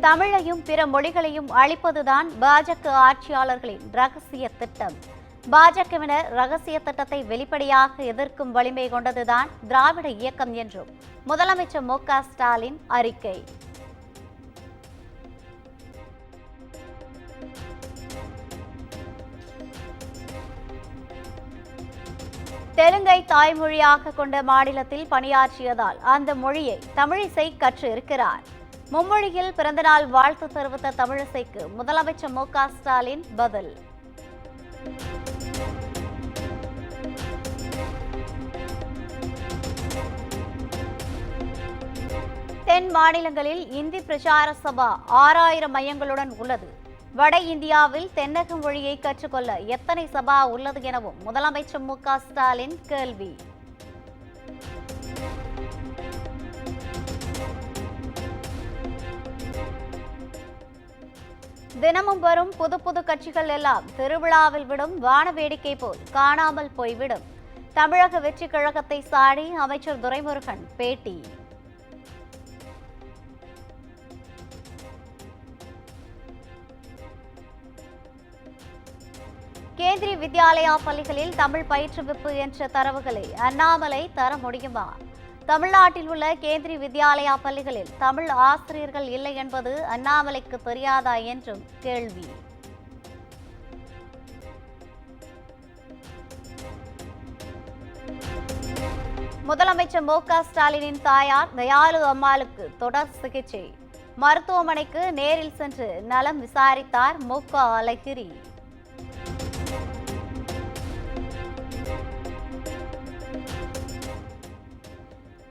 தமிழையும் பிற மொழிகளையும் அழிப்பதுதான் பாஜக ஆட்சியாளர்களின் ரகசிய திட்டம். பாஜகவினர் ரகசிய திட்டத்தை வெளிப்படையாக எதிர்க்கும் வலிமை கொண்டதுதான் திராவிட இயக்கம் என்றும் முதலமைச்சர் மு.க. ஸ்டாலின் அறிக்கை. தெலுங்கை தாய்மொழியாக கொண்ட மாநிலத்தில் பணியாற்றியதால் அந்த மொழியை தமிழிசை கற்று இருக்கிறார். மும்மொழியில் பிறந்தநாள் வாழ்த்து தெரிவித்த தமிழிசைக்கு முதலமைச்சர் மு.க. ஸ்டாலின் பதில். தென் மாநிலங்களில் இந்தி பிரச்சார சபா 6000 மையங்களுடன் உள்ளது. வட இந்தியாவில் தென்னக மொழியை கற்றுக்கொள்ள எத்தனை சபா உள்ளது எனவும் முதலமைச்சர் மு.க. ஸ்டாலின் கேள்வி. தினமும் வரும் புது புது கட்சிகள் எல்லாம் திருவிழாவில் விடும் வான வேடிக்கை போல் காணாமல் போய்விடும். தமிழக வெற்றி கழகத்தை சாடி அமைச்சர் துரைமுருகன் பேட்டி. கேந்திரிய வித்யாலயா பள்ளிகளில் தமிழ் பயிற்றுவிப்பு என்ற தரவுகளை அண்ணாமலை தர முடியுமா? தமிழ்நாட்டில் உள்ள கேந்திரிய வித்யாலயா பள்ளிகளில் தமிழ் ஆசிரியர்கள் இல்லை என்பது அண்ணாமலைக்கு தெரியாதா என்றும் கேள்வி. முதலமைச்சர் மு.க. ஸ்டாலினின் தாயார் தயாளு அம்மாளுக்கு தொடர் சிகிச்சை. மருத்துவமனைக்கு நேரில் சென்று நலம் விசாரித்தார் மு.க. அழகிரி.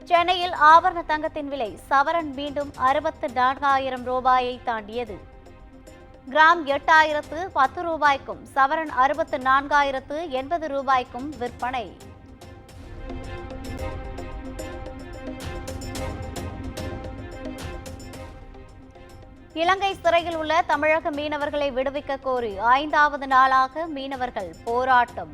சென்னையில் ஆபரண தங்கத்தின் விலை சவரன் மீண்டும் 64,000 ரூபாயை தாண்டியது. கிராம் 8,010 ரூபாய்க்கும் சவரன் 64,080 ரூபாய்க்கும் விற்பனை. இலங்கை சிறையில் உள்ள தமிழக மீனவர்களை விடுவிக்க கோரி 5வது நாளாக மீனவர்கள் போராட்டம்.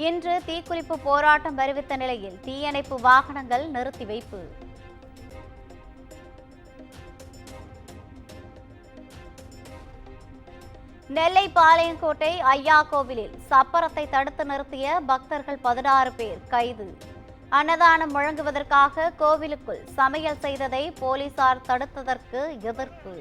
இன்று தீக்குளிப்பு போராட்டம் அறிவித்த நிலையில் தீயணைப்பு வாகனங்கள் நிறுத்தி வைப்பு. நெல்லை பாளையங்கோட்டை ஐயா கோவிலில் சப்பரத்தை தடுத்து நிறுத்திய பக்தர்கள் 16 பேர் கைது. அன்னதானம் வழங்குவதற்காக கோவிலுக்குள் சமையல் செய்ததை போலீசார் தடுத்ததற்கு எதிர்ப்பு.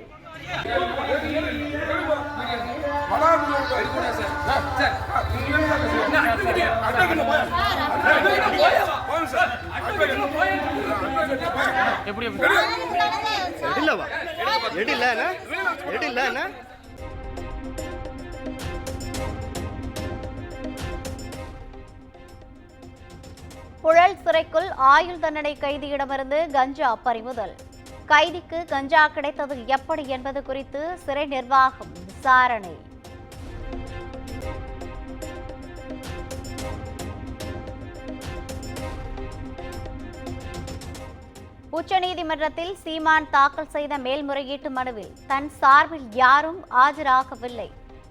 புழல் சிறைக்குள் ஆயுள் தண்டனை கைதியிடமிருந்து கஞ்சா பறிமுதல். கைதிக்கு கஞ்சா கிடைத்தது எப்படி என்பது குறித்து சிறை நிர்வாகம் விசாரணை. உச்சநீதிமன்றத்தில் சீமான் தாக்கல் செய்த மேல்முறையீட்டு மனுவில் தன் சார்பில் யாரும் ஆஜராகவில்லை,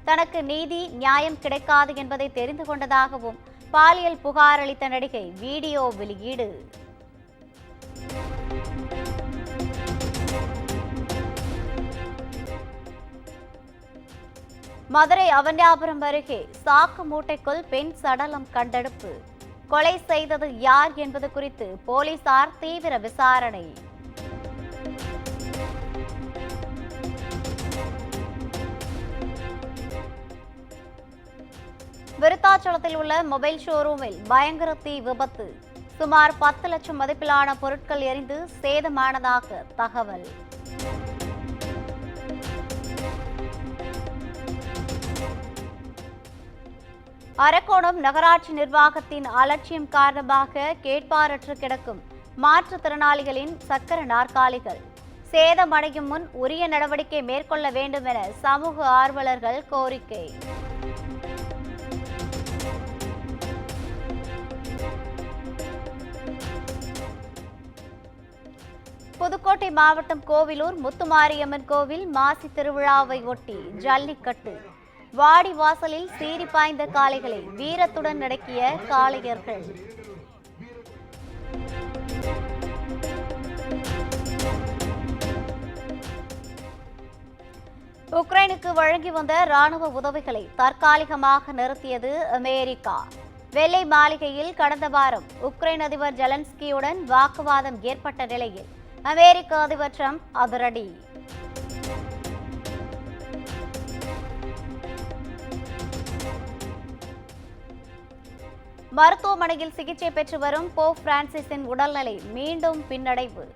தனக்கு நீதி நியாயம் கிடைக்காது என்பதை தெரிந்து கொண்டதாகவும் பாலியல் புகார் அளித்த நடிகை வீடியோ வெளியீடு. மதுரை அவனியாபுரம் அருகே சாக்கு மூட்டைக்குள் பெண் சடலம் கண்டெடுப்பு. கொலை செய்தது யார் என்பது குறித்து போலீசார் தீவிர விசாரணை. விருத்தாச்சலத்தில் உள்ள மொபைல் ஷோரூமில் பயங்கர தீ விபத்து. சுமார் 10 லட்சம் மதிப்பிலான பொருட்கள் எரிந்து சேதமானதாக தகவல். அரக்கோணம் நகராட்சி நிர்வாகத்தின் அலட்சியம் காரணமாக கேட்பாரற்று கிடக்கும் மாற்றுத்திறனாளிகளின் சக்கர நாற்காலிகள் சேதமடையும் முன் உரிய நடவடிக்கை மேற்கொள்ள வேண்டும் என சமூக ஆர்வலர்கள் கோரிக்கை. புதுக்கோட்டை மாவட்டம் கோவிலூர் முத்துமாரியம்மன் கோவில் மாசி திருவிழாவை ஒட்டி ஜல்லிக்கட்டு. வாடி வாசலில் சீறி பாய்ந்த காளைகளை வீரத்துடன் அடக்கிய காளையர்கள். உக்ரைனுக்கு வழங்கி வந்த ராணுவ உதவிகளை தற்காலிகமாக நிறுத்தியது அமெரிக்கா. வெள்ளை மாளிகையில் கடந்த வாரம் உக்ரைன் அதிபர் ஜெலன்ஸ்கியுடன் வாக்குவாதம் ஏற்பட்ட நிலையில் அமெரிக்க அதிபர் ட்ரம்ப் அதிரடி. மருத்துவமனையில் சிகிச்சை பெற்று வரும் போப் பிரான்சிஸின் உடல்நிலை மீண்டும் பின்னடைவு.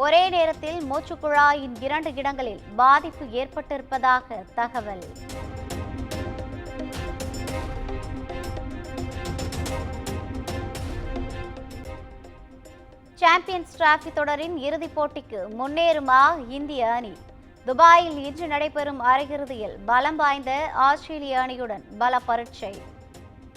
ஒரே நேரத்தில் மூச்சுக்குழாயின் 2 இடங்களில் பாதிப்பு ஏற்பட்டிருப்பதாக தகவல். சாம்பியன்ஸ் டிராபி தொடரின் இறுதிப் போட்டிக்கு முன்னேறுமா இந்திய அணி? துபாயில் இன்று நடைபெறும் அரையிறுதியில் பலம் வாய்ந்த ஆஸ்திரேலிய அணியுடன் பல பரீட்சை.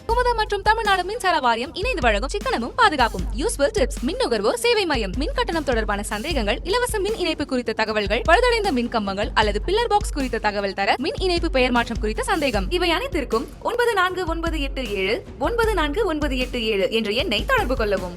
குமுதம் மற்றும் தமிழ்நாடு மின்சார வாரியம் இணைந்து வழங்கும் சிக்கனமும் பாதுகாப்பும் யூஸ்ஃபுல் டிப்ஸ். மின் நுகர்வோர் சேவை மையம். மின் கட்டணம் தொடர்பான சந்தேகங்கள், இலவச மின் இணைப்பு குறித்த தகவல்கள், பழுதடைந்த மின் கம்பங்கள் அல்லது பில்லர் பாக்ஸ் குறித்த தகவல் தர, மின் இணைப்பு பெயர் மாற்றம் குறித்த சந்தேகம், இவை அனைத்திற்கும் 9497 9497 என்ற எண்ணை தொடர்பு கொள்ளவும்.